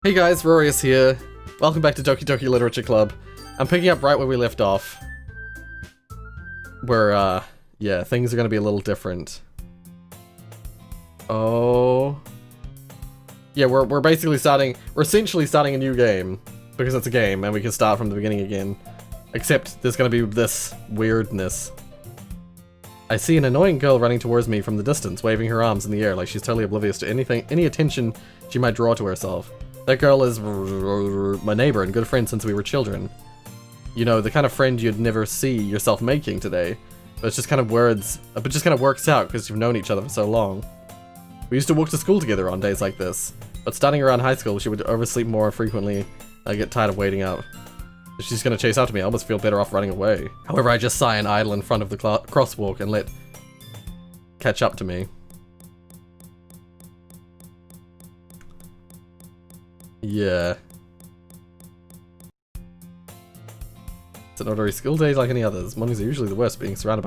Hey guys, Rorius here. Welcome back to Doki Doki Literature Club. I'm picking up right where we left off. Where, yeah, things are gonna be a little different. Oh. Yeah, we're basically we're essentially starting a new game. Because it's a game, and we can start from the beginning again. Except there's gonna be this weirdness. I see an annoying girl running towards me from the distance, waving her arms in the air like she's totally oblivious to any attention she might draw to herself. That girl is my neighbor and good friend since we were children. You know, the kind of friend you'd never see yourself making today. But it's just kind of works out because you've known each other for so long. We used to walk to school together on days like this. But starting around high school, she would oversleep more frequently. I get tired of waiting out. If she's gonna chase after me, I almost feel better off running away. However, I just sigh and idle in front of the crosswalk and let catch up to me. Yeah. It's an ordinary school day like any others. Mornings are usually the worst, being surrounded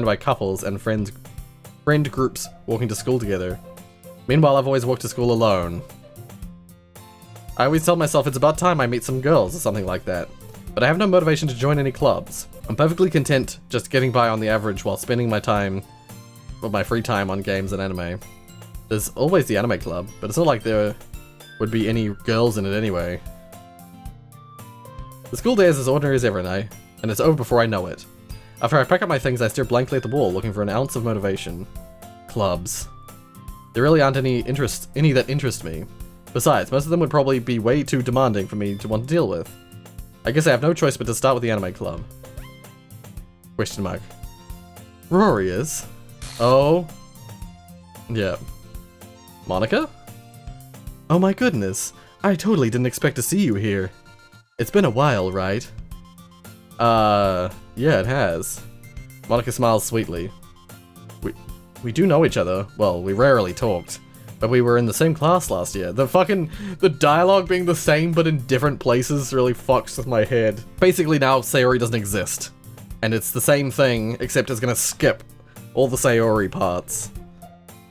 by couples and friend groups walking to school together. Meanwhile, I've always walked to school alone. I always tell myself it's about time I meet some girls or something like that, but I have no motivation to join any clubs. I'm perfectly content just getting by on the average while spending my free time on games and anime. There's always the anime club, but it's not like there would be any girls in it anyway. The school day is as ordinary as ever, and it's over before I know it. After I pack up my things, I stare blankly at the wall, looking for an ounce of motivation. Clubs. There really aren't any that interest me. Besides, most of them would probably be way too demanding for me to want to deal with. I guess I have no choice but to start with the anime club. Question mark. Rorius? Oh. Yeah. Monica? Oh my goodness, I totally didn't expect to see you here. It's been a while, right? Yeah, it has. Monica smiles sweetly. We do know each other. Well, we rarely talked. But we were in the same class last year. The dialogue being the same but in different places really fucks with my head. Basically now Sayori doesn't exist. And it's the same thing, except it's gonna skip all the Sayori parts.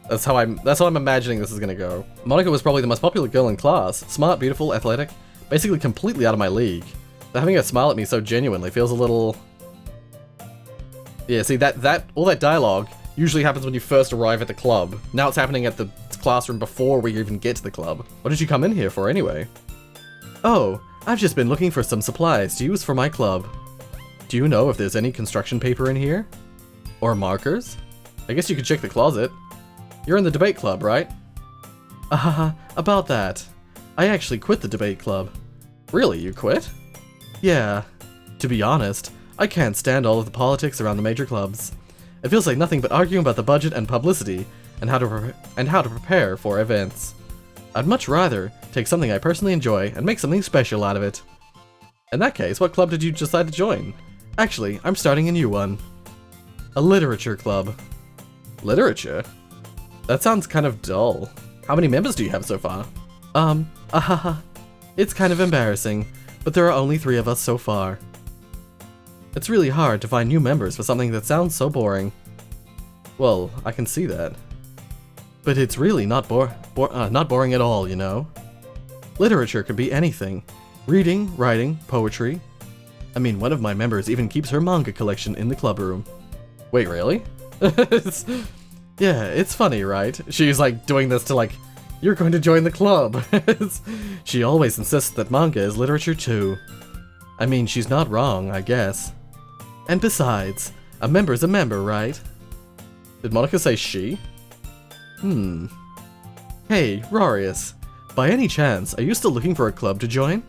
That's how I'm imagining this is gonna go. Monica was probably the most popular girl in class. Smart, beautiful, athletic, basically completely out of my league. But having her smile at me so genuinely feels a little... Yeah, see, all that dialogue usually happens when you first arrive at the club. Now it's happening at the classroom before we even get to the club. What did you come in here for anyway? Oh, I've just been looking for some supplies to use for my club. Do you know if there's any construction paper in here? Or markers? I guess you could check the closet. You're in the debate club, right? About that. I actually quit the debate club. Really, you quit? Yeah. To be honest, I can't stand all of the politics around the major clubs. It feels like nothing but arguing about the budget and publicity, and how to prepare for events. I'd much rather take something I personally enjoy and make something special out of it. In that case, what club did you decide to join? Actually, I'm starting a new one. A literature club. Literature? That sounds kind of dull. How many members do you have so far? It's kind of embarrassing, but there are only 3 of us so far. It's really hard to find new members for something that sounds so boring. Well, I can see that. But it's really not boring at all, you know? Literature could be anything. Reading, writing, poetry. I mean, one of my members even keeps her manga collection in the club room. Wait, really? Yeah, it's funny, right? She's like doing this to like, you're going to join the club. She always insists that manga is literature too. I mean, she's not wrong, I guess. And besides, a member's a member, right? Did Monica say she? Hey, Rorius. By any chance, are you still looking for a club to join?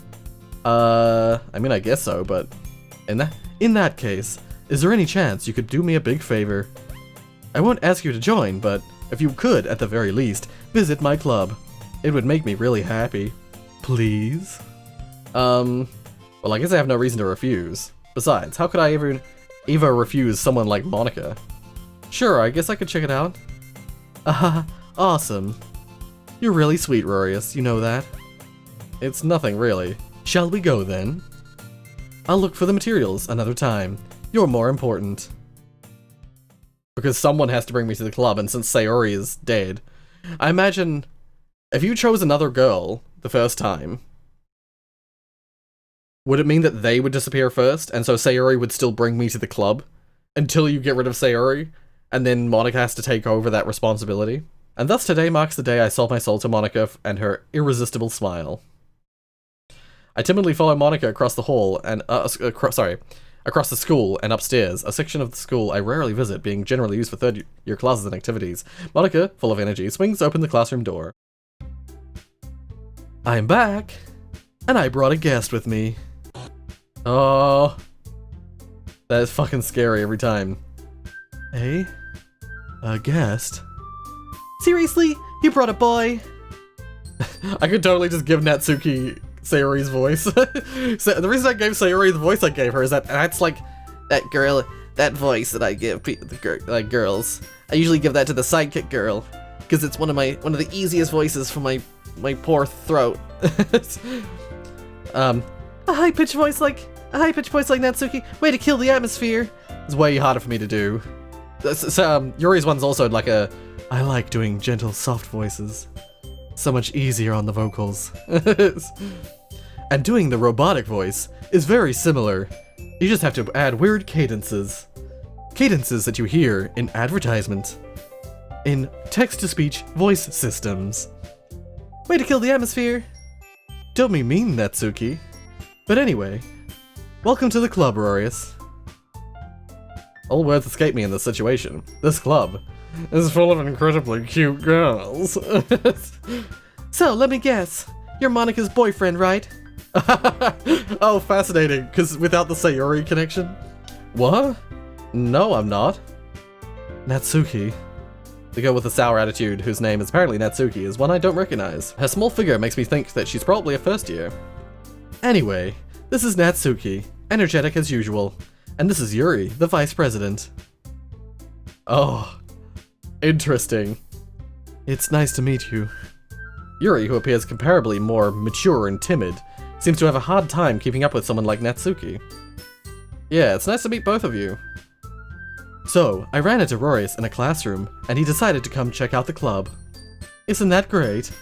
I mean, I guess so, but... In that case, is there any chance you could do me a big favor? I won't ask you to join, but if you could, at the very least, visit my club. It would make me really happy. Please? Well, I guess I have no reason to refuse. Besides, how could I ever refuse someone like Monica? Sure, I guess I could check it out. Awesome. You're really sweet, Rorius, you know that? It's nothing, really. Shall we go, then? I'll look for the materials another time. You're more important. Because someone has to bring me to the club, and since Sayori is dead, I imagine If you chose another girl the first time, would it mean that they would disappear first, and so Sayori would still bring me to the club until you get rid of Sayori, and then Monika has to take over that responsibility? And thus today marks the day I sold my soul to Monika and her irresistible smile. I timidly follow Monika across the hall and, across the school and upstairs, a section of the school I rarely visit, being generally used for third-year classes and activities. Monika, full of energy, swings open the classroom door. I'm back, and I brought a guest with me. Oh, that is fucking scary every time. Hey? A guest? Seriously? You brought a boy? I could totally just give Natsuki Sayori's voice. So the reason I gave Sayori the voice I gave her is that's like that girl, that voice that I give like girls. I usually give that to the sidekick girl because it's one of the easiest voices for my poor throat. A high-pitched voice like Natsuki. Way to kill the atmosphere. It's way harder for me to do. Yuri's one's also like I like doing gentle, soft voices. So much easier on the vocals. And doing the robotic voice is very similar. You just have to add weird cadences. Cadences that you hear in advertisement. In text-to-speech voice systems. Way to kill the atmosphere. Don't be mean, Natsuki. But anyway, welcome to the club, Rorius. All words escape me in this situation. This club is full of incredibly cute girls. So, let me guess. You're Monika's boyfriend, right? Oh, fascinating, because without the Sayori connection? What? No, I'm not. Natsuki. The girl with the sour attitude, whose name is apparently Natsuki, is one I don't recognize. Her small figure makes me think that she's probably a first year. Anyway, this is Natsuki, energetic as usual. And this is Yuri, the vice president. Oh, interesting. It's nice to meet you. Yuri, who appears comparably more mature and timid, seems to have a hard time keeping up with someone like Natsuki. Yeah, it's nice to meet both of you. So, I ran into Rorius in a classroom, and he decided to come check out the club. Isn't that great?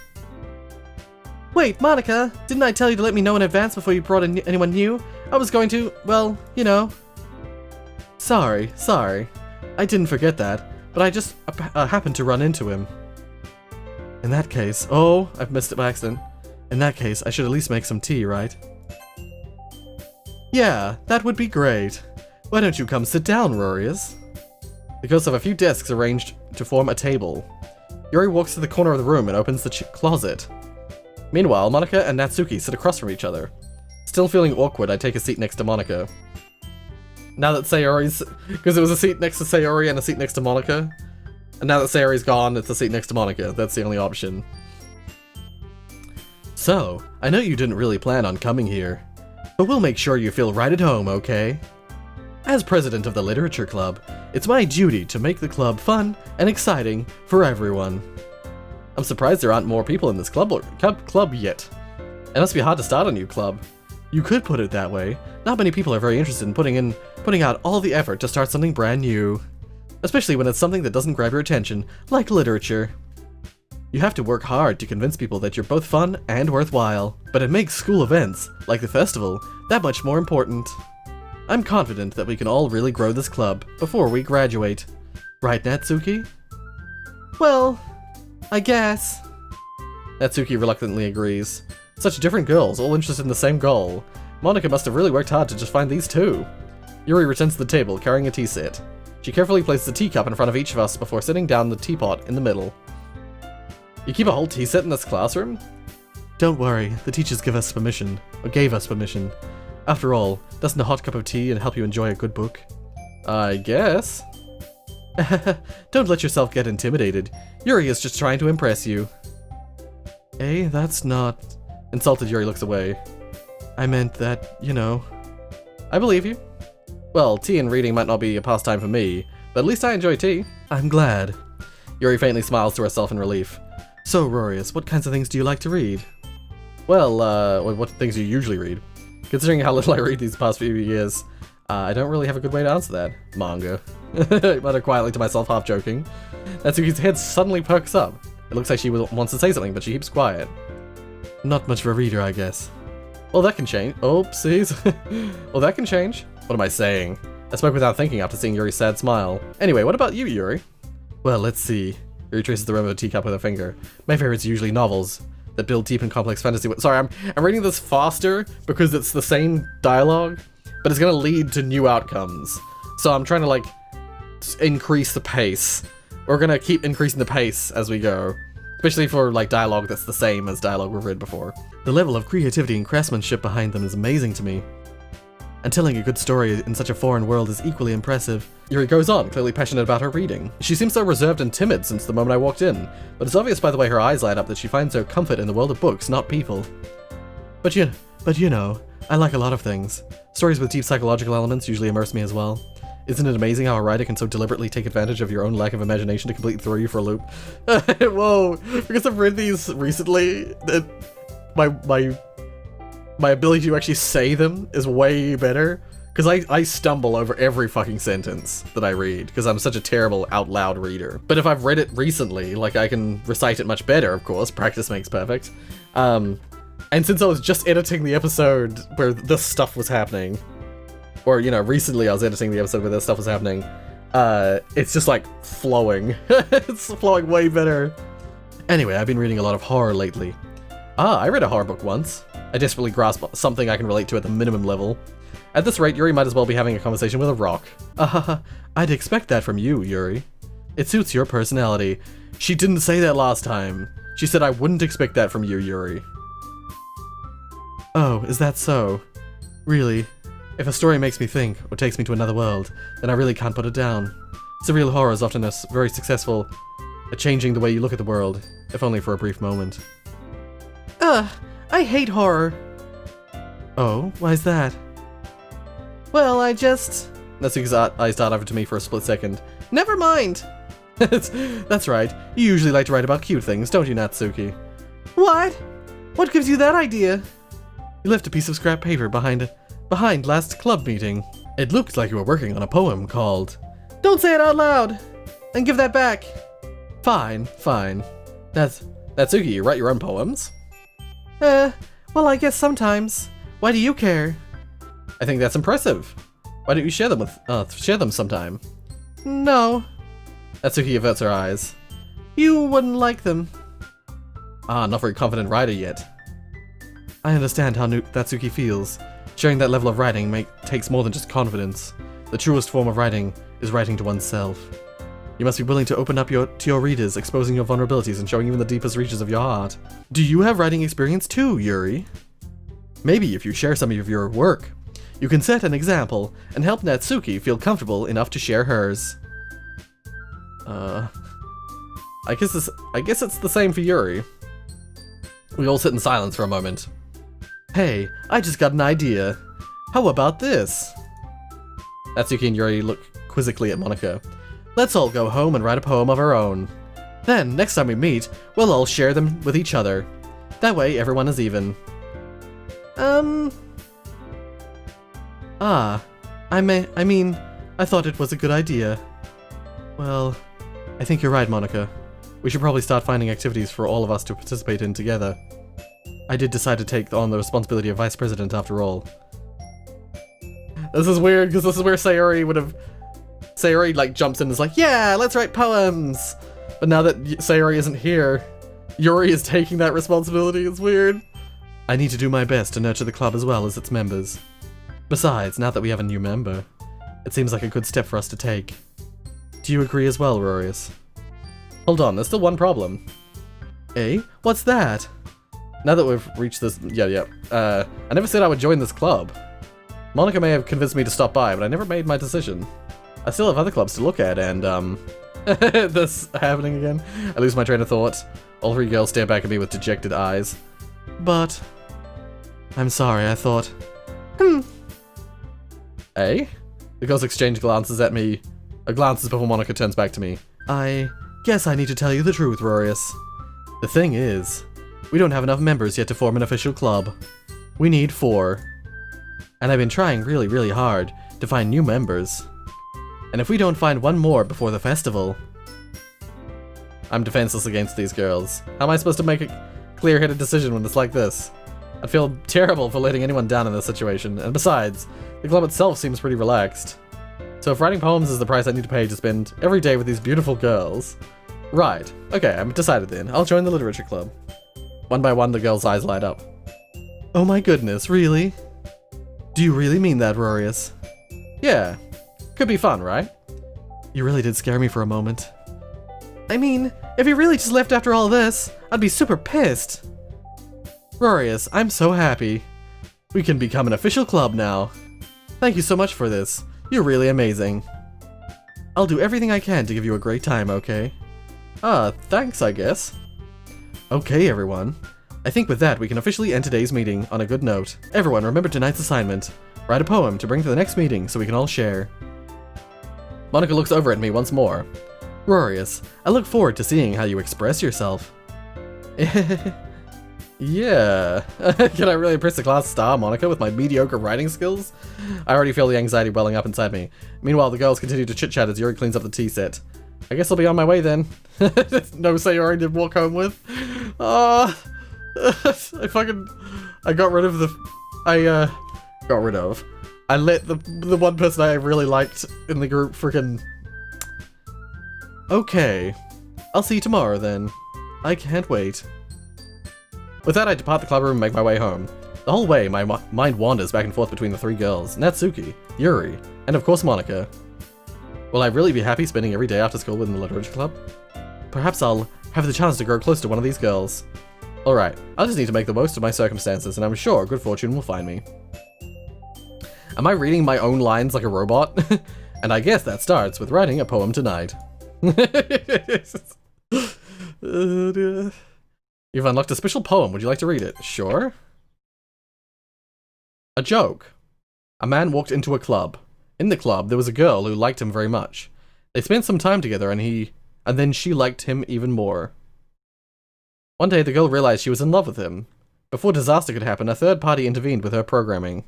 Wait, Monika, didn't I tell you to let me know in advance before you brought in anyone new? I was going to, well, you know. Sorry. I didn't forget that, but I just happened to run into him. In that case, oh, I've missed it by accident. In that case, I should at least make some tea, right? Yeah, that would be great. Why don't you come sit down, Rorius? The ghosts have a few desks arranged to form a table. Yuri walks to the corner of the room and opens the closet. Meanwhile, Monika and Natsuki sit across from each other. Still feeling awkward, I take a seat next to Monika. Now that Sayori's... because it was a seat next to Sayori and a seat next to Monika. And now that Sayori's gone, it's a seat next to Monika. That's the only option. So, I know you didn't really plan on coming here, but we'll make sure you feel right at home, okay? As president of the Literature Club, it's my duty to make the club fun and exciting for everyone. I'm surprised there aren't more people in this club yet. It must be hard to start a new club. You could put it that way. Not many people are very interested in putting out all the effort to start something brand new. Especially when it's something that doesn't grab your attention, like literature. You have to work hard to convince people that you're both fun and worthwhile, but it makes school events, like the festival, that much more important. I'm confident that we can all really grow this club before we graduate. Right, Natsuki? Well, I guess. Natsuki reluctantly agrees. Such different girls, all interested in the same goal. Monika must have really worked hard to just find these two. Yuri returns to the table, carrying a tea set. She carefully places a teacup in front of each of us before sitting down the teapot in the middle. You keep a whole tea set in this classroom? Don't worry, the teachers gave us permission. After all, doesn't a hot cup of tea help you enjoy a good book? I guess. Don't let yourself get intimidated. Yuri is just trying to impress you. That's not... Insulted Yuri looks away. I meant that, you know... I believe you. Well, tea and reading might not be a pastime for me, but at least I enjoy tea. I'm glad. Yuri faintly smiles to herself in relief. So, Rorius, what kinds of things do you like to read? Well, what things do you usually read? Considering how little I read these past few years, I don't really have a good way to answer that. Manga. I mutter quietly to myself, half joking. Natsuki's head suddenly perks up. It looks like she wants to say something, but she keeps quiet. Not much of a reader, I guess. Well, that can change. Oopsies. Well, that can change. What am I saying? I spoke without thinking after seeing Yuri's sad smile. Anyway, what about you, Yuri? Well, let's see. Yuri traces the rim of a teacup with her finger. My favorite's usually novels that build deep and complex fantasy. Sorry, I'm reading this faster because it's the same dialogue, but it's gonna lead to new outcomes. So I'm trying to, like, increase the pace. We're gonna keep increasing the pace as we go. Especially for, like, dialogue that's the same as dialogue we've read before. The level of creativity and craftsmanship behind them is amazing to me. And telling a good story in such a foreign world is equally impressive. Yuri goes on, clearly passionate about her reading. She seems so reserved and timid since the moment I walked in, but it's obvious by the way her eyes light up that she finds her comfort in the world of books, not people. But you know, I like a lot of things. Stories with deep psychological elements usually immerse me as well. Isn't it amazing how a writer can so deliberately take advantage of your own lack of imagination to completely throw you for a loop? Whoa, because I've read these recently, my ability to actually say them is way better. Because I stumble over every fucking sentence that I read, because I'm such a terrible out loud reader. But if I've read it recently, like, I can recite it much better, of course. Practice makes perfect. And since I was just editing the episode where this stuff was happening, or, you know, recently I was editing the episode where this stuff was happening, it's just, like, flowing. It's flowing way better. Anyway, I've been reading a lot of horror lately. I read a horror book once. I desperately grasp something I can relate to at the minimum level. At this rate, Yuri might as well be having a conversation with a rock. I'd expect that from you, Yuri. It suits your personality. She didn't say that last time. She said I wouldn't expect that from you, Yuri. Oh, is that so? Really? If a story makes me think, or takes me to another world, then I really can't put it down. Surreal horror is often very successful at changing the way you look at the world, if only for a brief moment. I hate horror. Oh, why's that? Well, Natsuki's eyes dart over to me for a split second. Never mind! That's right. You usually like to write about cute things, don't you, Natsuki? What? What gives you that idea? You left a piece of scrap paper behind last club meeting. It looked like you were working on a poem called... Don't say it out loud! And give that back! Fine. Natsuki, you write your own poems? Well, I guess sometimes. Why do you care? I think that's impressive. Why don't you share them sometime? No. Natsuki averts her eyes. You wouldn't like them. Not very confident writer yet. I understand how Natsuki feels. Sharing that level of writing takes more than just confidence. The truest form of writing is writing to oneself. You must be willing to open up to your readers, exposing your vulnerabilities and showing even the deepest reaches of your heart. Do you have writing experience too, Yuri? Maybe if you share some of your work, you can set an example and help Natsuki feel comfortable enough to share hers. I guess it's the same for Yuri. We all sit in silence for a moment. Hey, I just got an idea. How about this? Natsuki and Yuri look quizzically at Monika. Let's all go home and write a poem of our own. Then, next time we meet, we'll all share them with each other. That way, everyone is even. I thought it was a good idea. Well, I think you're right, Monika. We should probably start finding activities for all of us to participate in together. I did decide to take on the responsibility of vice president after all. This is weird, because this is where Sayori, like, jumps in and is like, yeah, let's write poems! But now that Sayori isn't here, Yuri is taking that responsibility. It's weird. I need to do my best to nurture the club as well as its members. Besides, now that we have a new member, it seems like a good step for us to take. Do you agree as well, Rorius? Hold on, there's still one problem. Eh? What's that? Now that we've reached this... I never said I would join this club. Monika may have convinced me to stop by, but I never made my decision. I still have other clubs to look at, and, this happening again. I lose my train of thought. All three girls stare back at me with dejected eyes. But... I'm sorry, I thought... Eh? The girls exchange glances at me. Glances before Monika turns back to me. I guess I need to tell you the truth, Rorius. The thing is, we don't have enough members yet to form an official club. We need 4. And I've been trying really, really hard to find new members. And if we don't find one more before the festival... I'm defenseless against these girls. How am I supposed to make a clear-headed decision when it's like this? I'd feel terrible for letting anyone down in this situation, and besides, the club itself seems pretty relaxed. So if writing poems is the price I need to pay to spend every day with these beautiful girls... Right. Okay, I'm decided then. I'll join the literature club. One by one, the girls' eyes light up. Oh my goodness, really? Do you really mean that, Rorius? Yeah. Could be fun, right? You really did scare me for a moment. I mean, if you really just left after all this, I'd be super pissed. Rorius, I'm so happy. We can become an official club now. Thank you so much for this. You're really amazing. I'll do everything I can to give you a great time, okay? Thanks, I guess. Okay, everyone. I think with that, we can officially end today's meeting on a good note. Everyone, remember tonight's assignment. Write a poem to bring to the next meeting so we can all share. Monika looks over at me once more. Rorius, I look forward to seeing how you express yourself. Yeah. Can I really impress the class star, Monika, with my mediocre writing skills? I already feel the anxiety welling up inside me. Meanwhile, the girls continue to chit-chat as Yuri cleans up the tea set. I guess I'll be on my way then. No Sayori to walk home with. I got rid of the... I let the one person I really liked in the group freaking... Okay. I'll see you tomorrow then. I can't wait. With that, I depart the club room and make my way home. The whole way, my mind wanders back and forth between the three girls, Natsuki, Yuri, and of course Monika. Will I really be happy spending every day after school within the literature club? Perhaps I'll have the chance to grow close to one of these girls. Alright, I'll just need to make the most of my circumstances, and I'm sure good fortune will find me. Am I reading my own lines like a robot? And I guess that starts with writing a poem tonight. You've unlocked a special poem. Would you like to read it? Sure. A joke. A man walked into a club. In the club, there was a girl who liked him very much. They spent some time together and then she liked him even more. One day, the girl realized she was in love with him. Before disaster could happen, a third party intervened with her programming.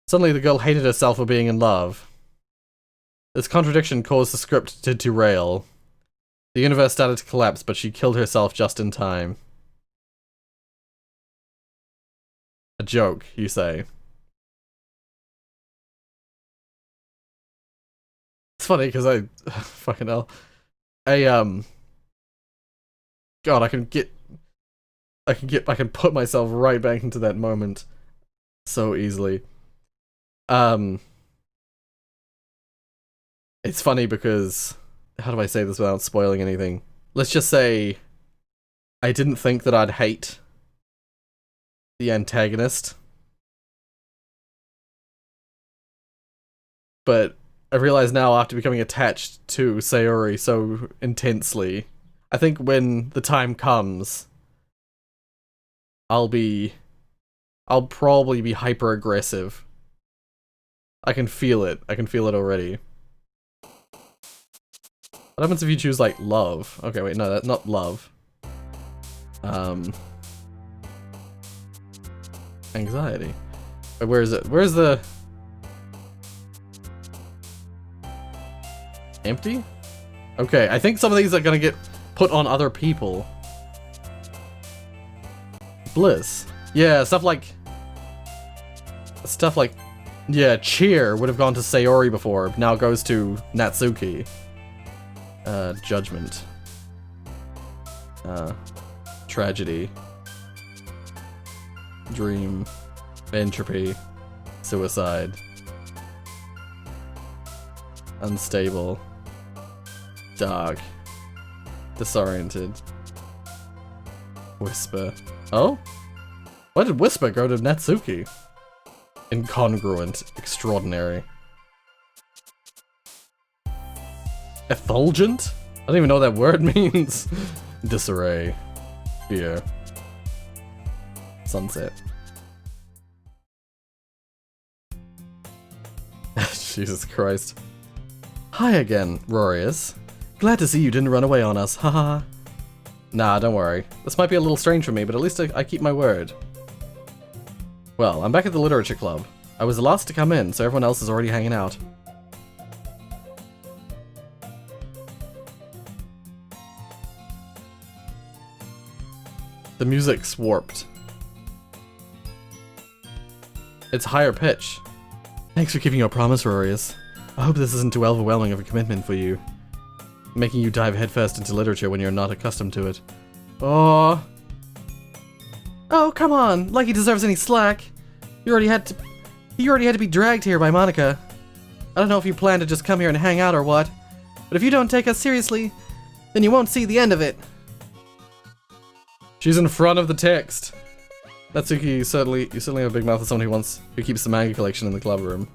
Suddenly, the girl hated herself for being in love. This contradiction caused the script to derail. The universe started to collapse, but she killed herself just in time. A joke, you say. It's funny because fucking hell. God, I can put myself right back into that moment so easily. It's funny because, how do I say this without spoiling anything? Let's just say I didn't think that I'd hate the antagonist, but I realize now after becoming attached to Sayori so intensely, I think when the time comes, I'll probably be hyper aggressive. I can feel it. I can feel it already. What happens if you choose, like, love? Okay, wait, no, that's not love. Anxiety. Wait, where is it? Where's the... Empty? Okay, I think some of these are gonna get put on other people. Bliss. Yeah, stuff like... Yeah, cheer would have gone to Sayori before, now goes to Natsuki. Judgment. Tragedy. Dream. Entropy. Suicide. Unstable. Dark. Disoriented. Whisper. Oh? Why did Whisper go to Natsuki? Incongruent. Extraordinary. Effulgent? I don't even know what that word means. Disarray. Fear. Sunset. Jesus Christ. Hi again, Rorius. Glad to see you didn't run away on us, haha. Nah, don't worry. This might be a little strange for me, but at least I keep my word. Well, I'm back at the literature club. I was the last to come in, so everyone else is already hanging out. The music's warped. It's higher pitch. Thanks for keeping your promise, Rorius. I hope this isn't too overwhelming of a commitment for you. Making you dive headfirst into literature when you're not accustomed to it. Oh, come on! Like he deserves any slack. He already had to be dragged here by Monica. I don't know if you plan to just come here and hang out or what, but if you don't take us seriously, then you won't see the end of it. She's in front of the text. Natsuki, you certainly have a big mouth as someone who keeps the manga collection in the club room.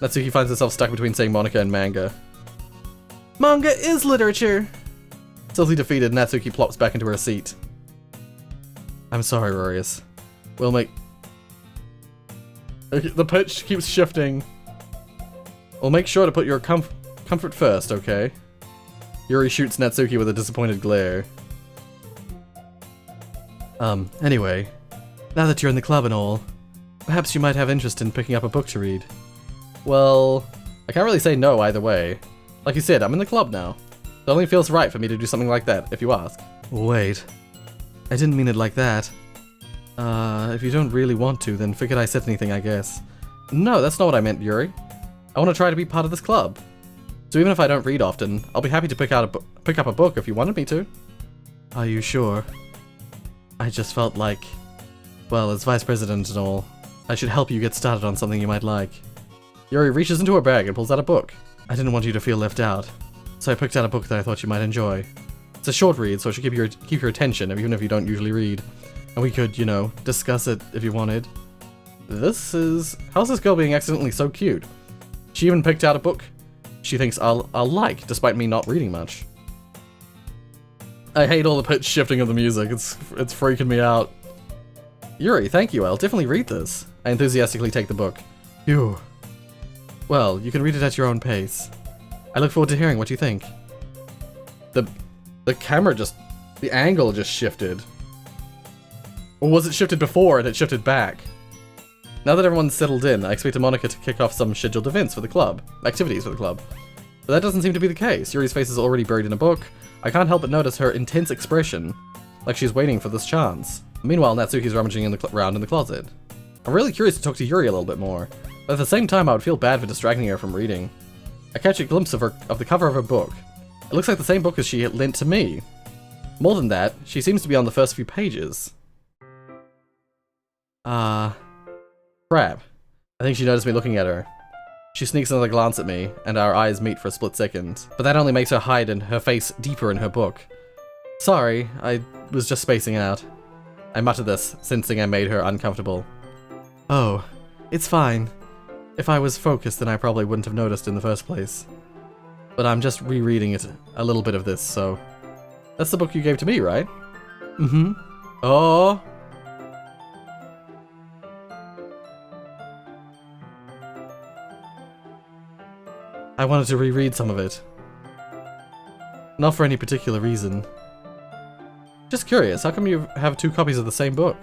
Natsuki finds herself stuck between saying Monica and manga. Manga is literature! Stealthily defeated, Natsuki plops back into her seat. I'm sorry, Rorius. We'll make... Okay, the pitch keeps shifting. We'll make sure to put your comfort first, okay? Yuri shoots Natsuki with a disappointed glare. Anyway, now that you're in the club and all, perhaps you might have interest in picking up a book to read. Well, I can't really say no either way. Like you said, I'm in the club now. It only feels right for me to do something like that, if you ask. Wait. I didn't mean it like that. If you don't really want to, then forget I said anything, I guess. No, that's not what I meant, Yuri. I want to try to be part of this club. So even if I don't read often, I'll be happy to pick up a book if you wanted me to. Are you sure? I just felt like, well, as vice president and all, I should help you get started on something you might like. Yuri reaches into her bag and pulls out a book. I didn't want you to feel left out, so I picked out a book that I thought you might enjoy. It's a short read, so it should keep your attention, even if you don't usually read. And we could, you know, discuss it if you wanted. How's this girl being accidentally so cute? She even picked out a book she thinks I'll like, despite me not reading much. I hate all the pitch shifting of the music, it's freaking me out. Yuri, thank you, I'll definitely read this. I enthusiastically take the book. Phew. Well, you can read it at your own pace. I look forward to hearing what you think. The camera the angle just shifted. Or was it shifted before and it shifted back? Now that everyone's settled in, I expected Monica to kick off some scheduled activities for the club. But that doesn't seem to be the case. Yuri's face is already buried in a book. I can't help but notice her intense expression, like she's waiting for this chance. Meanwhile, Natsuki's rummaging around in the closet. I'm really curious to talk to Yuri a little bit more, but at the same time I would feel bad for distracting her from reading. I catch a glimpse of the cover of her book. It looks like the same book as she lent to me. More than that, she seems to be on the first few pages. Crap. I think she noticed me looking at her. She sneaks another glance at me, and our eyes meet for a split second, but that only makes her hide her face deeper in her book. Sorry, I was just spacing out. I mutter this, sensing I made her uncomfortable. Oh, it's fine. If I was focused, then I probably wouldn't have noticed in the first place. But I'm just rereading it, a little bit of this, so... That's the book you gave to me, right? Mm-hmm. Oh... I wanted to reread some of it. Not for any particular reason. Just curious, how come you have 2 copies of the same book?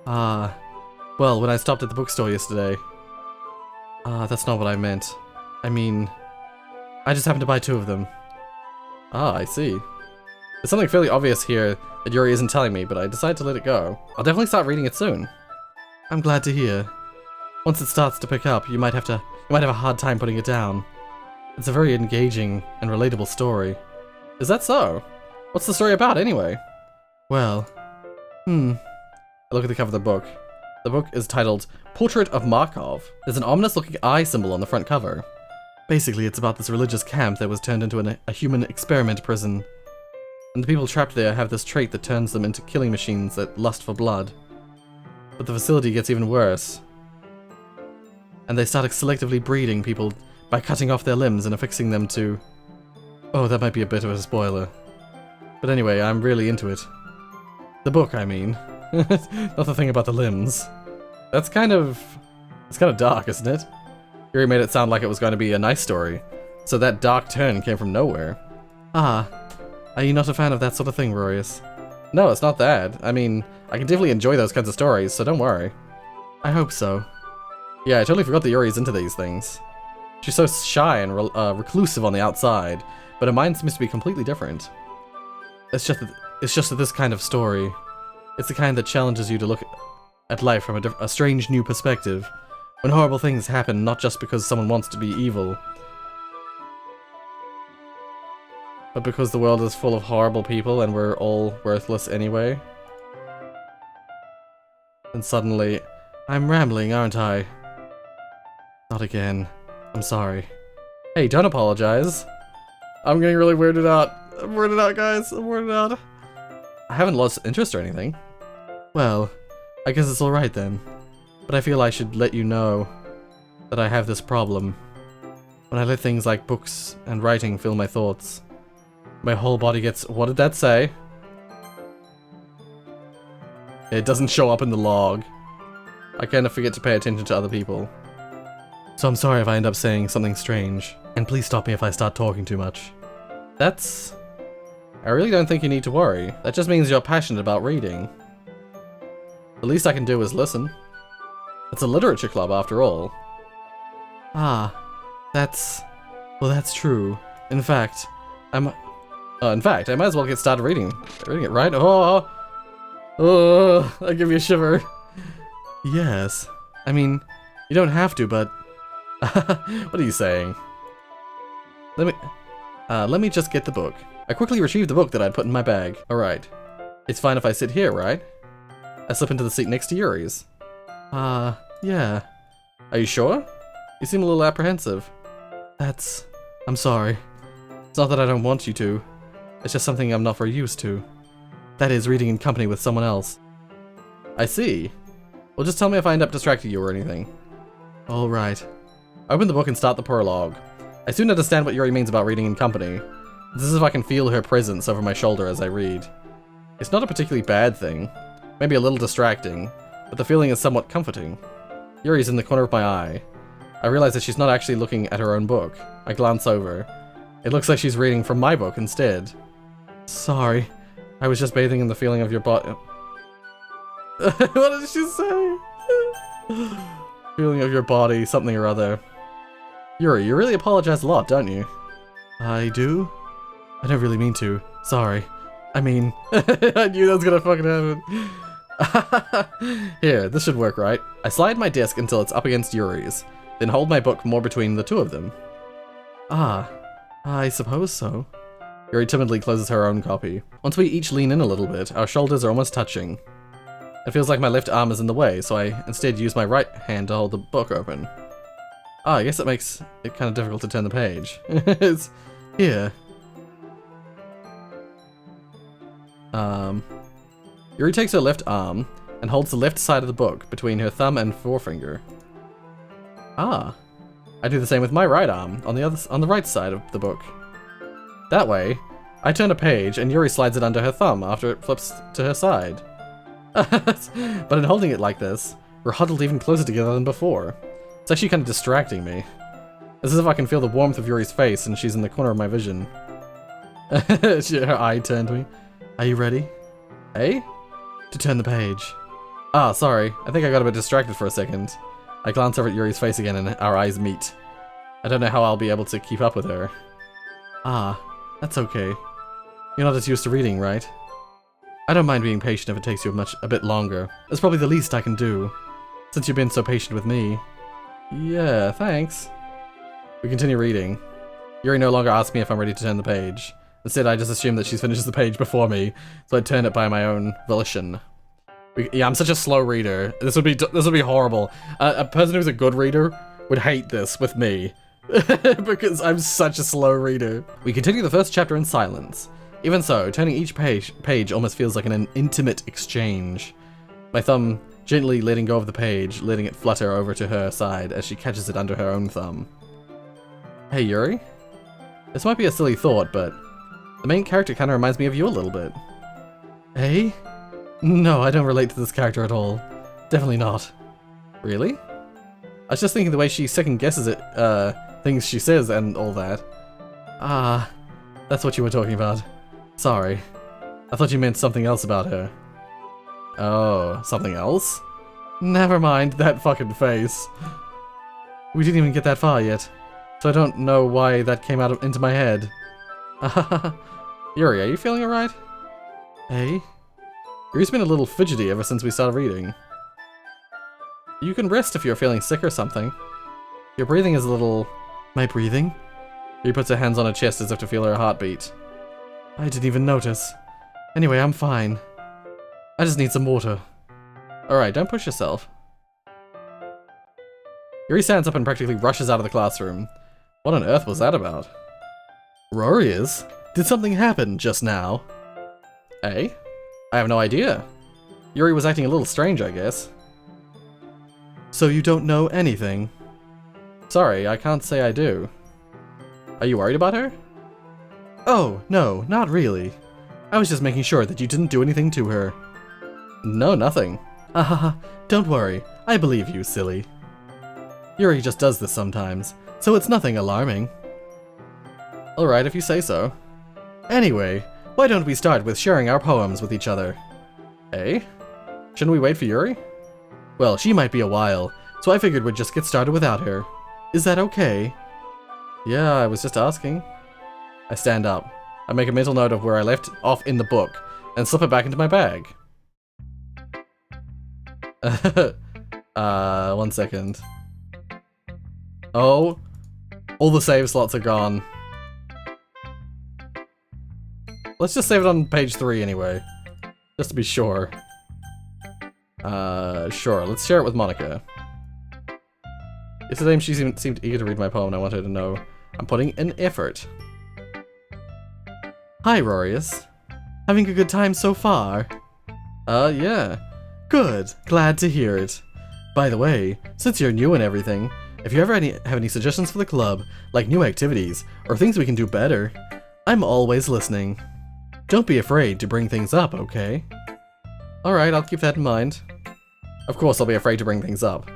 Well, when I stopped at the bookstore yesterday. That's not what I meant. I mean, I just happened to buy 2 of them. I see. There's something fairly obvious here that Yuri isn't telling me, but I decided to let it go. I'll definitely start reading it soon. I'm glad to hear. Once it starts to pick up, you might have a hard time putting it down. It's a very engaging and relatable story. Is that so? What's the story about, anyway? Well, I look at the cover of the book. The book is titled Portrait of Markov. There's an ominous-looking eye symbol on the front cover. Basically, it's about this religious camp that was turned into a human experiment prison. And the people trapped there have this trait that turns them into killing machines that lust for blood. But the facility gets even worse. And they start selectively breeding people by cutting off their limbs and affixing them to... Oh, that might be a bit of a spoiler. But anyway, I'm really into it. The book, I mean. Not the thing about the limbs. It's kind of dark, isn't it? Yuri made it sound like it was going to be a nice story, so that dark turn came from nowhere. Are you not a fan of that sort of thing, Rorius? No, it's not that. I mean, I can definitely enjoy those kinds of stories, so don't worry. I hope so. Yeah, I totally forgot that Yuri's into these things. She's so shy and reclusive on the outside, but her mind seems to be completely different. It's just that this kind of story, it's the kind that challenges you to look at life from a strange new perspective, when horrible things happen not just because someone wants to be evil, but because the world is full of horrible people and we're all worthless anyway. And suddenly, I'm rambling, aren't I? Not again. I'm sorry. Hey, don't apologize. I'm getting really weirded out. I'm weirded out, guys. I'm weirded out. I haven't lost interest or anything. Well, I guess it's alright then. But I feel I should let you know that I have this problem. When I let things like books and writing fill my thoughts, my whole body gets... What did that say? It doesn't show up in the log. I kind of forget to pay attention to other people. So I'm sorry if I end up saying something strange. And please stop me if I start talking too much. That's... I really don't think you need to worry. That just means you're passionate about reading. The least I can do is listen. It's a literature club after all. Ah, that's... Well, that's true. In fact, I might as well get started reading it, right? Oh, I give you a shiver. Yes. I mean, you don't have to, but... What are you saying? Let me just get the book. I quickly retrieved the book that I'd put in my bag. Alright. It's fine if I sit here, right? I slip into the seat next to Yuri's. Yeah. Are you sure? You seem a little apprehensive. I'm sorry. It's not that I don't want you to. It's just something I'm not very used to. That is, reading in company with someone else. I see. Well, just tell me if I end up distracting you or anything. Alright. I open the book and start the prologue. I soon understand what Yuri means about reading in company. It's as if I can feel her presence over my shoulder as I read. It's not a particularly bad thing. Maybe a little distracting, but the feeling is somewhat comforting. Yuri's in the corner of my eye. I realize that she's not actually looking at her own book. I glance over. It looks like she's reading from my book instead. Sorry. I was just bathing in the feeling of your body. What did she say? Feeling of your body, something or other. Yuri, you really apologize a lot, don't you? I do? I don't really mean to. Sorry. I mean... I knew that was gonna fucking happen. Here, this should work, right? I slide my disc until it's up against Yuri's, then hold my book more between the two of them. Ah, I suppose so. Yuri timidly closes her own copy. Once we each lean in a little bit, our shoulders are almost touching. It feels like my left arm is in the way, so I instead use my right hand to hold the book open. Ah, I guess it makes it kind of difficult to turn the page. It's here. Yuri takes her left arm and holds the left side of the book between her thumb and forefinger. Ah, I do the same with my right arm on the right side of the book. That way, I turn a page and Yuri slides it under her thumb after it flips to her side. But in holding it like this, we're huddled even closer together than before. It's actually kind of distracting me. It's as if I can feel the warmth of Yuri's face and she's in the corner of my vision. Her eye turned to me. Are you ready? Hey? To turn the page. Ah, sorry. I think I got a bit distracted for a second. I glance over at Yuri's face again and our eyes meet. I don't know how I'll be able to keep up with her. Ah, that's okay. You're not as used to reading, right? I don't mind being patient if it takes you a bit longer. That's probably the least I can do, since you've been so patient with me. Yeah, thanks. We continue reading. Yuri no longer asks me if I'm ready to turn the page. Instead, I just assume that she's finished the page before me, so I turn it by my own volition. Yeah, I'm such a slow reader. This would be horrible. A person who's a good reader would hate this with me, because I'm such a slow reader. We continue the first chapter in silence. Even so, turning each page almost feels like an intimate exchange. My thumb gently letting go of the page, letting it flutter over to her side as she catches it under her own thumb. Hey, Yuri? This might be a silly thought, but the main character kind of reminds me of you a little bit. Hey? No, I don't relate to this character at all. Definitely not. Really? I was just thinking the way she second guesses it, things she says and all that. Ah, that's what you were talking about. Sorry. I thought you meant something else about her. Oh, something else? Never mind, that fucking face. We didn't even get that far yet. so I don't know why that came into my head. Yuri, are you feeling alright? Hey? Yuri's been a little fidgety ever since we started reading. You can rest if you're feeling sick or something. Your breathing is a little... My breathing? Yuri puts her hands on her chest as if to feel her heartbeat. I didn't even notice. Anyway, I'm fine. I just need some water. Alright, don't push yourself. Yuri stands up and practically rushes out of the classroom. What on earth was that about? Rorius? Did something happen just now? Eh? I have no idea. Yuri was acting a little strange, I guess. So you don't know anything? Sorry, I can't say I do. Are you worried about her? Oh, no, not really. I was just making sure that you didn't do anything to her. No, nothing. Ahaha, don't worry. I believe you, silly. Yuri just does this sometimes, so it's nothing alarming. Alright, if you say so. Anyway, why don't we start with sharing our poems with each other? Eh? Shouldn't we wait for Yuri? Well, she might be a while, so I figured we'd just get started without her. Is that okay? Yeah, I was just asking. I stand up. I make a mental note of where I left off in the book, and slip it back into my bag. 1 second. Oh, all the save slots are gone. Let's just save it on page 3 anyway, just to be sure. Sure, let's share it with Monica. Yesterday she seemed eager to read my poem and I want her to know I'm putting an effort. Hi, Rorius. Having a good time so far? Yeah. Good, glad to hear it. By the way, since you're new and everything, if you ever have any suggestions for the club, like new activities, or things we can do better, I'm always listening. Don't be afraid to bring things up, okay? Alright, I'll keep that in mind. Of course I'll be afraid to bring things up.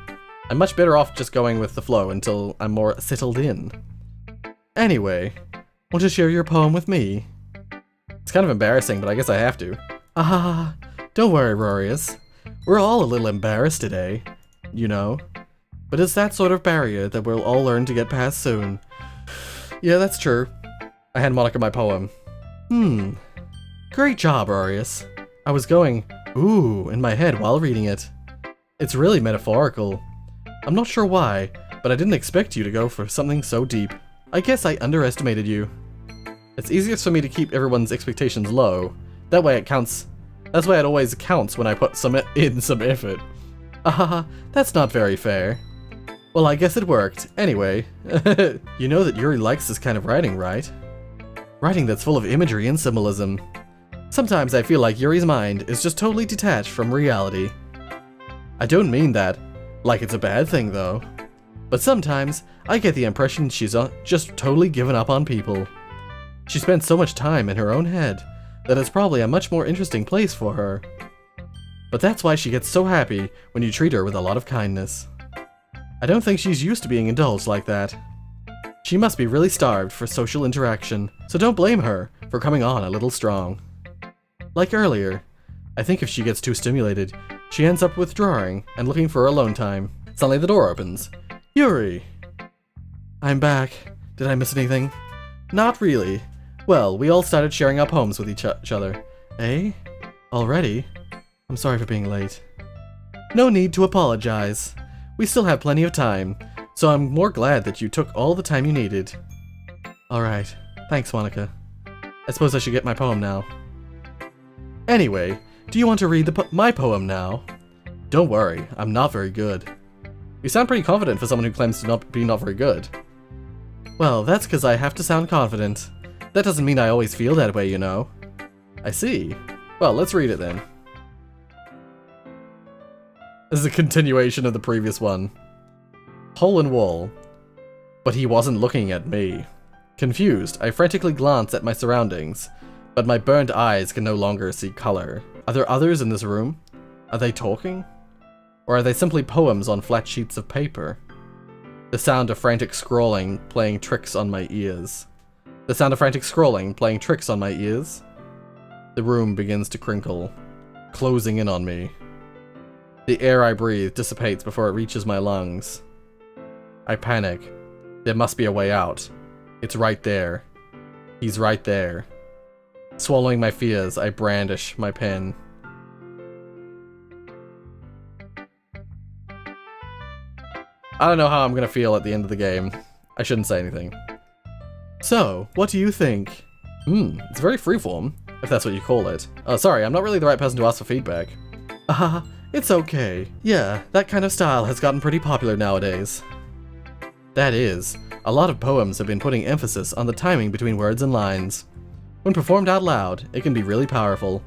I'm much better off just going with the flow until I'm more settled in. Anyway, want to share your poem with me? It's kind of embarrassing, but I guess I have to. Ah, don't worry, Rorius. We're all a little embarrassed today, you know. But it's that sort of barrier that we'll all learn to get past soon. Yeah, that's true. I hand Monica my poem. Great job, Rorius. I was going, ooh, in my head while reading it. It's really metaphorical. I'm not sure why, but I didn't expect you to go for something so deep. I guess I underestimated you. It's easiest for me to keep everyone's expectations low. That way it counts. That's why it always counts when I put some effort. That's not very fair. Well, I guess it worked. Anyway, you know that Yuri likes this kind of writing, right? Writing that's full of imagery and symbolism. Sometimes I feel like Yuri's mind is just totally detached from reality. I don't mean that like it's a bad thing, though. But sometimes I get the impression she's just totally given up on people. She spends so much time in her own head that it's probably a much more interesting place for her. But that's why she gets so happy when you treat her with a lot of kindness. I don't think she's used to being indulged like that. She must be really starved for social interaction, so don't blame her for coming on a little strong. Like earlier, I think if she gets too stimulated, she ends up withdrawing and looking for alone time. Suddenly the door opens. Yuri! I'm back. Did I miss anything? Not really. Well, we all started sharing our poems with each other. Eh? Already? I'm sorry for being late. No need to apologize. We still have plenty of time, so I'm more glad that you took all the time you needed. Alright. Thanks, Monica. I suppose I should get my poem now. Anyway, do you want to read my poem now? Don't worry, I'm not very good. You sound pretty confident for someone who claims to be not very good. Well, that's because I have to sound confident. That doesn't mean I always feel that way, you know. I see. Well, let's read it then. This is a continuation of the previous one. Hole in wall. But he wasn't looking at me. Confused, I frantically glance at my surroundings, but my burned eyes can no longer see color. Are there others in this room? Are they talking? Or are they simply poems on flat sheets of paper? The sound of frantic scrolling playing tricks on my ears. The sound of frantic scrolling playing tricks on my ears. The room begins to crinkle, closing in on me. The air I breathe dissipates before it reaches my lungs. I panic. There must be a way out. It's right there. He's right there. Swallowing my fears, I brandish my pen. I don't know how I'm gonna feel at the end of the game. I shouldn't say anything. So, what do you think? It's very freeform, if that's what you call it. Oh, sorry, I'm not really the right person to ask for feedback. It's okay. Yeah, that kind of style has gotten pretty popular nowadays. That is, a lot of poems have been putting emphasis on the timing between words and lines. When performed out loud, it can be really powerful.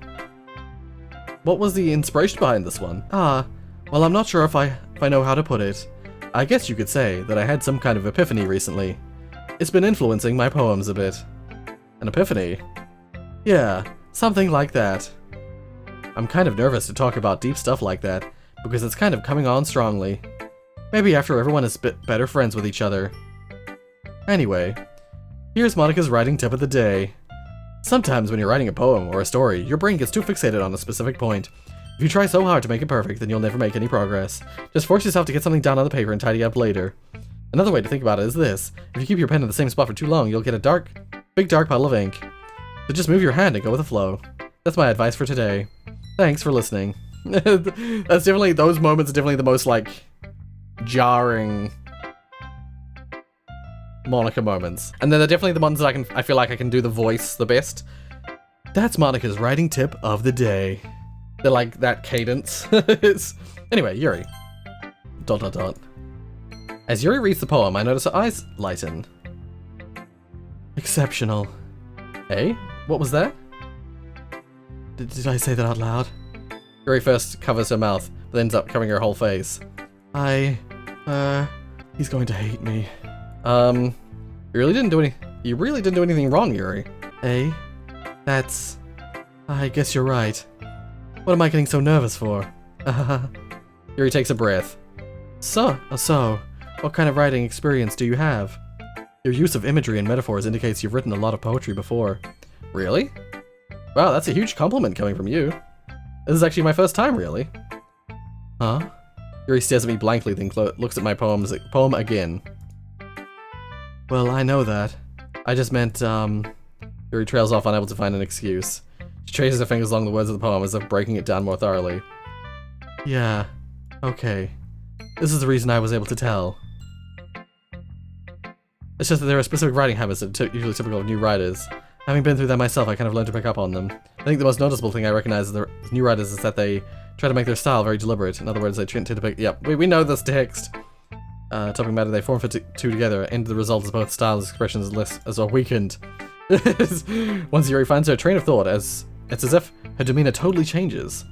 What was the inspiration behind this one? Well, I'm not sure if I know how to put it. I guess you could say that I had some kind of epiphany recently. It's been influencing my poems a bit. An epiphany? Yeah, something like that. I'm kind of nervous to talk about deep stuff like that, because it's kind of coming on strongly. Maybe after everyone is a bit better friends with each other. Anyway, here's Monica's writing tip of the day. Sometimes when you're writing a poem or a story, your brain gets too fixated on a specific point. If you try so hard to make it perfect, then you'll never make any progress. Just force yourself to get something down on the paper and tidy up later. Another way to think about it is this. If you keep your pen in the same spot for too long, you'll get a big dark puddle of ink. So just move your hand and go with the flow. That's my advice for today. Thanks for listening. That's definitely, those moments are definitely the most, like, jarring Monica moments. And then they're definitely the ones that I feel like I can do the voice the best. That's Monica's writing tip of the day. They're like that cadence. Anyway, Yuri. ... As Yuri reads the poem, I notice her eyes lighten. Exceptional. Eh? What was that? Did I say that out loud? Yuri first covers her mouth, but ends up covering her whole face. He's going to hate me. You really didn't do anything wrong, Yuri. Eh? That's... I guess you're right. What am I getting so nervous for? Yuri takes a breath. So, what kind of writing experience do you have? Your use of imagery and metaphors indicates you've written a lot of poetry before. Really? Wow, that's a huge compliment coming from you. This is actually my first time, really. Huh? Yuri stares at me blankly, then looks at my poem again. Well, I know that. I just meant, Yuri trails off, unable to find an excuse. She traces her fingers along the words of the poem as if breaking it down more thoroughly. Yeah, okay. This is the reason I was able to tell. It's just that there are specific writing habits that are usually typical of new writers. Having been through that myself, I kind of learned to pick up on them. I think the most noticeable thing I recognize as the new writers is that they try to make their style very deliberate. In other words, they tend to depict— yep, we know this text. Topic matter, they form fit two together, and the result is both style and expression is less as well weakened. Once Yuri finds her train of thought, it's as if her demeanor totally changes.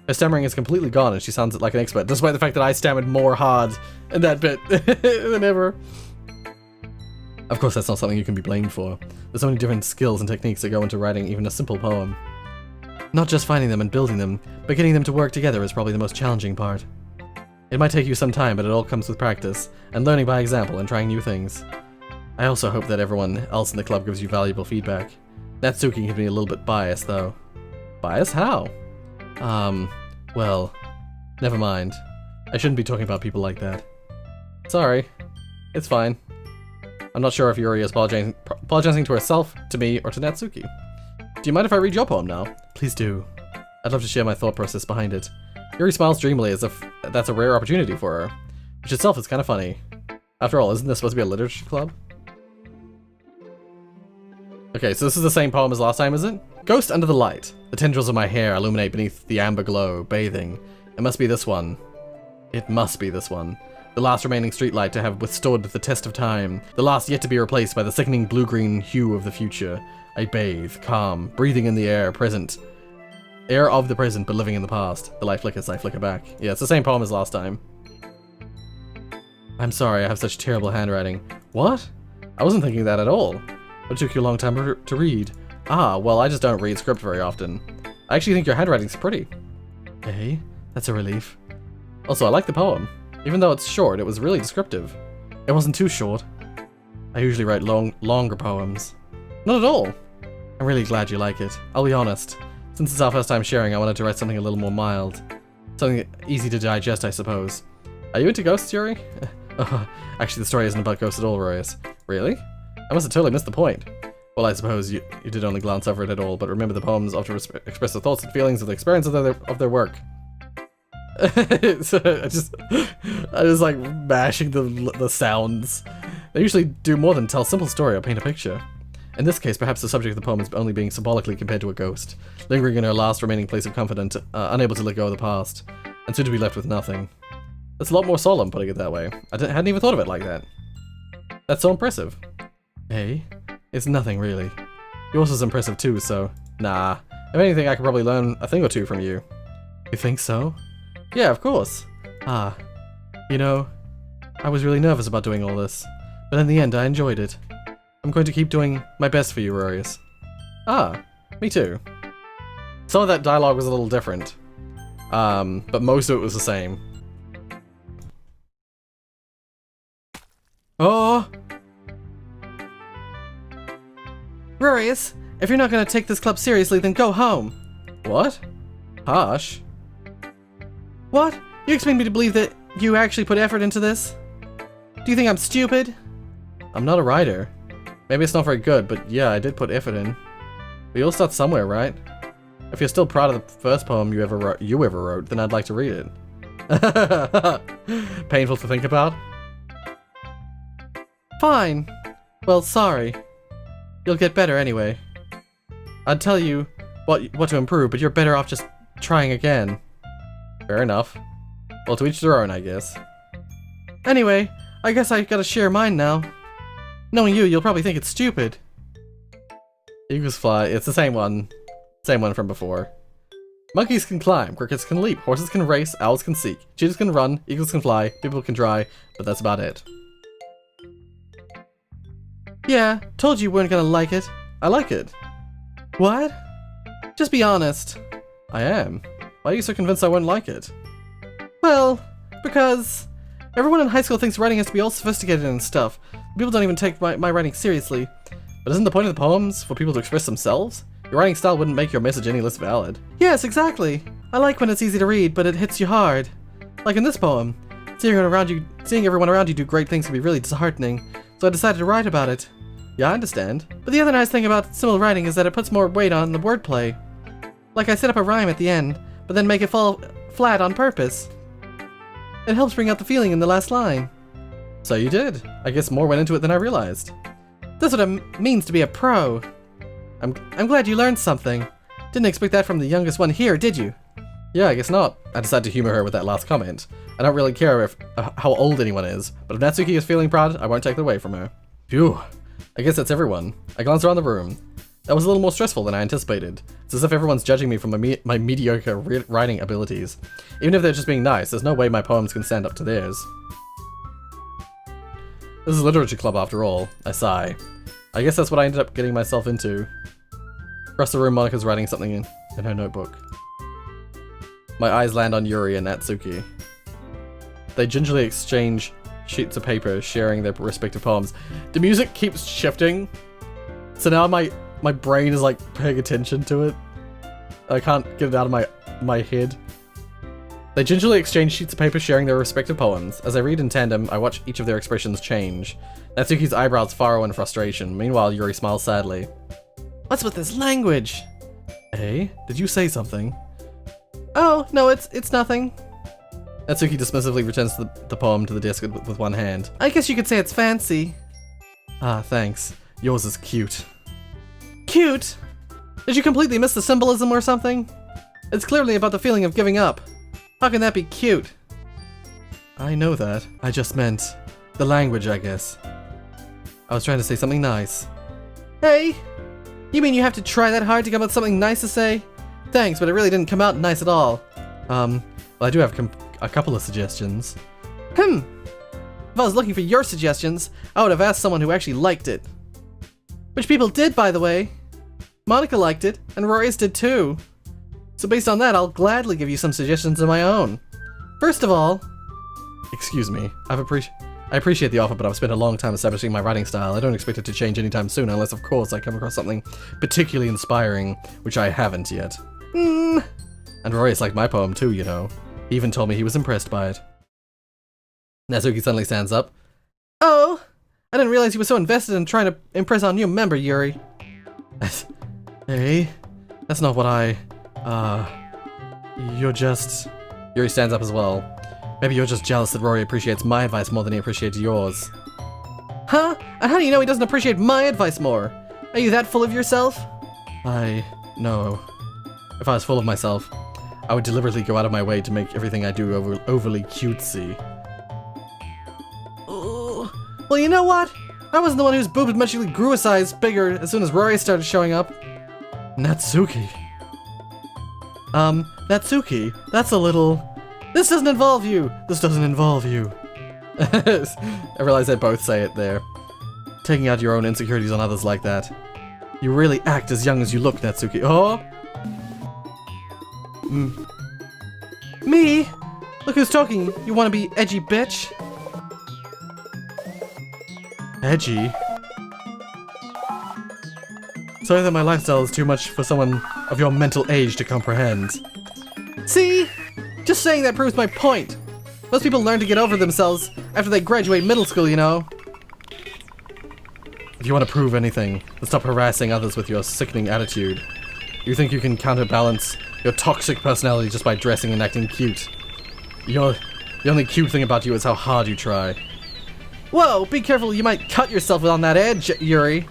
Her stammering is completely gone and she sounds like an expert, despite the fact that I stammered more hard in that bit than ever. Of course, that's not something you can be blamed for. There's so many different skills and techniques that go into writing even a simple poem. Not just finding them and building them, but getting them to work together is probably the most challenging part. It might take you some time, but it all comes with practice, and learning by example and trying new things. I also hope that everyone else in the club gives you valuable feedback. Natsuki can be a little bit biased, though. Biased? How? Well, never mind. I shouldn't be talking about people like that. Sorry. It's fine. I'm not sure if Yuri is apologizing to herself, to me, or to Natsuki. Do you mind if I read your poem now? Please do. I'd love to share my thought process behind it. Yuri smiles dreamily as if that's a rare opportunity for her, which itself is kind of funny. After all, isn't this supposed to be a literature club? Okay, so this is the same poem as last time, is it? Ghost under the light. The tendrils of my hair illuminate beneath the amber glow, bathing. It must be this one. It must be this one. The last remaining streetlight to have withstood the test of time. The last yet to be replaced by the sickening blue-green hue of the future. I bathe, calm, breathing in the air, present. Air of the present, but living in the past. The light flickers, I flicker back. Yeah, it's the same poem as last time. I'm sorry, I have such terrible handwriting. What? I wasn't thinking that at all. It took you a long time to read. Ah, well, I just don't read script very often. I actually think your handwriting's pretty. Hey, that's a relief. Also, I like the poem. Even though it's short, it was really descriptive. It wasn't too short. I usually write longer poems. Not at all. I'm really glad you like it. I'll be honest. Since it's our first time sharing, I wanted to write something a little more mild. Something easy to digest, I suppose. Are you into ghosts, Yuri? Actually, the story isn't about ghosts at all, Rorius. Really? I must have totally missed the point. Well, I suppose you did only glance over it at all, but remember the poems often express the thoughts and feelings of the experience of their work. So I just like mashing the sounds. They usually do more than tell a simple story or paint a picture. In this case, perhaps the subject of the poem is only being symbolically compared to a ghost, lingering in her last remaining place of comfort and unable to let go of the past, and soon to be left with nothing. That's a lot more solemn, putting it that way. I hadn't even thought of it like that. That's so impressive. Hey? It's nothing, really. Yours is impressive too, so... Nah. If anything, I could probably learn a thing or two from you. You think so? Yeah, of course. You know, I was really nervous about doing all this, but in the end, I enjoyed it. I'm going to keep doing my best for you, Rorius. Me too. Some of that dialogue was a little different, but most of it was the same. Oh! Rorius, if you're not going to take this club seriously, then go home. What? Harsh. What? You expect me to believe that you actually put effort into this? Do you think I'm stupid? I'm not a writer. Maybe it's not very good, but yeah, I did put effort in. But you'll start somewhere, right? If you're still proud of the first poem you ever wrote, then I'd like to read it. Painful to think about? Fine. Well, sorry. You'll get better anyway. I'd tell you what to improve, but you're better off just trying again. Fair enough. Well, to each their own, I guess. Anyway, I guess I gotta share mine now. Knowing you'll probably think it's stupid. Eagles fly. It's the same one. Same one from before. Monkeys can climb, crickets can leap, horses can race, owls can seek, cheetahs can run, eagles can fly, people can dry, but that's about it. Yeah, told you weren't gonna like it. I like it. What? Just be honest. I am. Why are you so convinced I wouldn't like it? Well, because everyone in high school thinks writing has to be all sophisticated and stuff. People don't even take my writing seriously. But isn't the point of the poems for people to express themselves? Your writing style wouldn't make your message any less valid. Yes, exactly. I like when it's easy to read, but it hits you hard. Like in this poem. Seeing everyone around you do great things can be really disheartening, so I decided to write about it. Yeah, I understand. But the other nice thing about similar writing is that it puts more weight on the wordplay. Like I set up a rhyme at the end, but then make it fall flat on purpose. It helps bring out the feeling in the last line. So you did. I guess more went into it than I realized. That's what it means to be a pro. I'm glad you learned something. Didn't expect that from the youngest one here, did you? Yeah, I guess not. I decided to humor her with that last comment. I don't really care how old anyone is, but if Natsuki is feeling proud, I won't take it away from her. Phew. I guess that's everyone. I glanced around the room. That was a little more stressful than I anticipated. It's as if everyone's judging me from my mediocre writing abilities. Even if they're just being nice, there's no way my poems can stand up to theirs. This is a literature club after all. I sigh. I guess that's what I ended up getting myself into. Across the room, Monika's writing something in her notebook. My eyes land on Yuri and Natsuki. They gingerly exchange sheets of paper, sharing their respective poems. The music keeps shifting, so now my brain is like paying attention to it. I can't get it out of my head. They gingerly exchange sheets of paper, sharing their respective poems. As I read in tandem, I watch each of their expressions change. Natsuki's eyebrows furrow in frustration. Meanwhile, Yuri smiles sadly. What's with this language? Hey, did you say something? Oh, no, it's nothing. Natsuki dismissively returns the poem to the desk with one hand. I guess you could say it's fancy. Ah, thanks. Yours is cute. Cute? Did you completely miss the symbolism or something? It's clearly about the feeling of giving up. How can that be cute? I know that. I just meant the language, I guess. I was trying to say something nice. Hey! You mean you have to try that hard to come up with something nice to say? Thanks, but it really didn't come out nice at all. Well, I do have a couple of suggestions. If I was looking for your suggestions, I would have asked someone who actually liked it. Which people did, by the way. Monika liked it, and Rorius did too. So based on that, I'll gladly give you some suggestions of my own. First of all... Excuse me, I appreciate the offer, but I've spent a long time establishing my writing style. I don't expect it to change anytime soon, unless of course I come across something particularly inspiring, which I haven't yet. And Rorius liked my poem too, you know. He even told me he was impressed by it. Natsuki suddenly stands up. Oh! I didn't realize you were so invested in trying to impress our new member, Yuri. Hey? That's not what you're just... Yuri stands up as well. Maybe you're just jealous that Rory appreciates my advice more than he appreciates yours. Huh? And how do you know he doesn't appreciate my advice more? Are you that full of yourself? No. If I was full of myself, I would deliberately go out of my way to make everything I do overly cutesy. Well, you know what? I wasn't the one whose boobs magically grew a size bigger as soon as Rory started showing up. Natsuki. Natsuki, that's a little... This doesn't involve you! This doesn't involve you. I realize they both say it there. Taking out your own insecurities on others like that. You really act as young as you look, Natsuki. Oh? Me? Look who's talking. You wanna be edgy, bitch? Edgy? Sorry that my lifestyle is too much for someone of your mental age to comprehend. See? Just saying that proves my point. Most people learn to get over themselves after they graduate middle school, you know. If you want to prove anything, then stop harassing others with your sickening attitude. You think you can counterbalance your toxic personality just by dressing and acting cute. The only cute thing about you is how hard you try. Whoa, be careful, you might cut yourself on that edge, Yuri.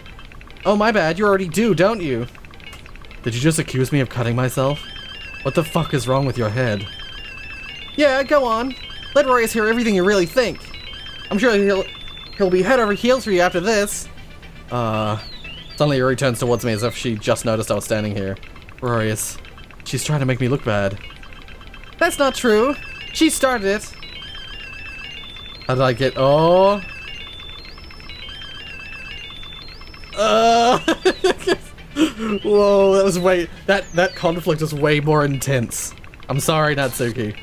Oh, my bad, you already do, don't you? Did you just accuse me of cutting myself? What the fuck is wrong with your head? Yeah, go on. Let Rorius hear everything you really think. I'm sure he'll be head over heels for you after this. Suddenly Yuri turns towards me as if she just noticed I was standing here. Rorius, she's trying to make me look bad. That's not true. She started it. How did I get... Oh... Whoa, that was way... That conflict was way more intense. I'm sorry, Natsuki.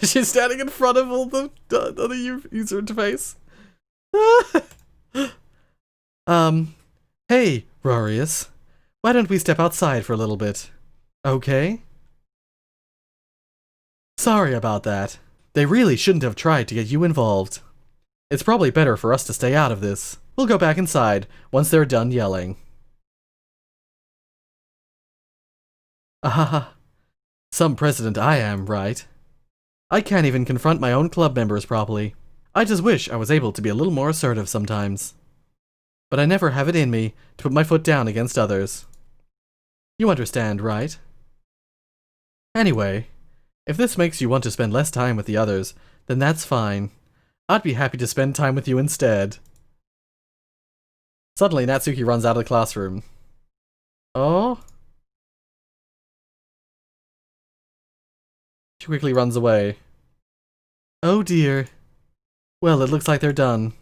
She's standing in front of all the other user interface. Hey, Rorius. Why don't we step outside for a little bit? Okay? Sorry about that. They really shouldn't have tried to get you involved. It's probably better for us to stay out of this. We'll go back inside once they're done yelling. Ahaha. Some president I am, right? I can't even confront my own club members properly. I just wish I was able to be a little more assertive sometimes. But I never have it in me to put my foot down against others. You understand, right? Anyway, if this makes you want to spend less time with the others, then that's fine. I'd be happy to spend time with you instead. Suddenly, Natsuki runs out of the classroom. Oh? She quickly runs away. Oh dear. Well, it looks like they're done.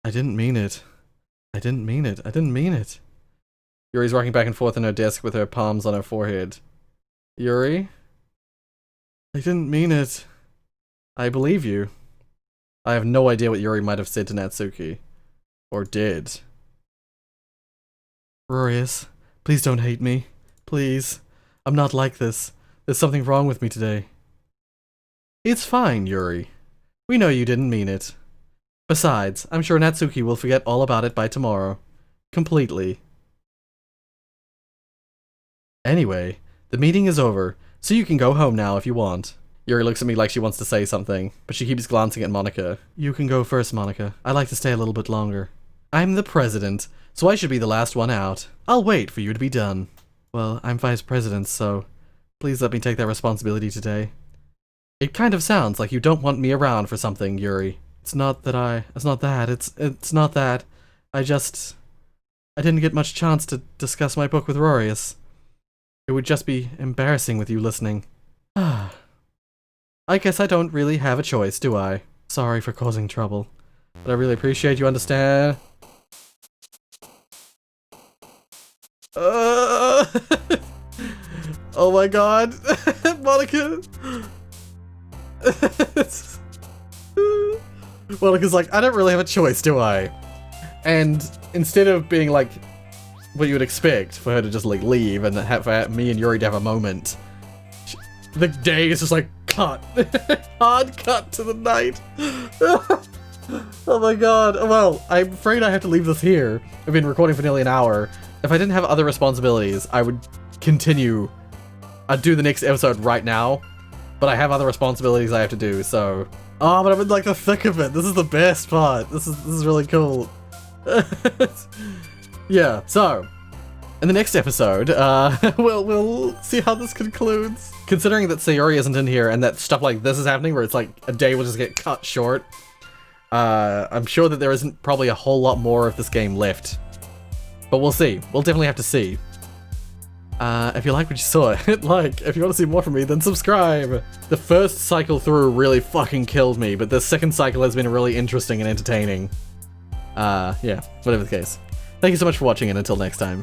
I didn't mean it. I didn't mean it. I didn't mean it. Yuri's rocking back and forth on her desk with her palms on her forehead. Yuri? I didn't mean it. I believe you. I have no idea what Yuri might have said to Natsuki. Or did. Rorius, please don't hate me. Please. I'm not like this. There's something wrong with me today. It's fine, Yuri. We know you didn't mean it. Besides, I'm sure Natsuki will forget all about it by tomorrow. Completely. Anyway, the meeting is over, so you can go home now if you want. Yuri looks at me like she wants to say something, but she keeps glancing at Monika. You can go first, Monika. I'd like to stay a little bit longer. I'm the president, so I should be the last one out. I'll wait for you to be done. Well, I'm vice president, so please let me take that responsibility today. It kind of sounds like you don't want me around for something, Yuri. It's not that. It's not that. I didn't get much chance to discuss my book with Rorius. It would just be embarrassing with you listening. I guess I don't really have a choice, do I? Sorry for causing trouble, but I really appreciate you understand. Oh my god. Monica. Monica's like, I don't really have a choice, do I? And instead of being like what you would expect for her to just like leave and have for me and Yuri to have a moment, the day is just like cut. Hard cut to the night. Oh my god. Well, I'm afraid I have to leave this here. I've been recording for nearly an hour. If I didn't have other responsibilities, I would continue. I'd do the next episode right now, but I have other responsibilities I have to do, so... Oh, but I'm in like the thick of it. This is the best part. This is really cool. Yeah, so... in the next episode, we'll see how this concludes. Considering that Sayori isn't in here and that stuff like this is happening, where it's like a day will just get cut short, I'm sure that there isn't probably a whole lot more of this game left. But we'll see. We'll definitely have to see. If you like what you saw, hit like. If you want to see more from me, then subscribe. The first cycle through really fucking killed me, but the second cycle has been really interesting and entertaining. Yeah, whatever the case. Thank you so much for watching, and until next time.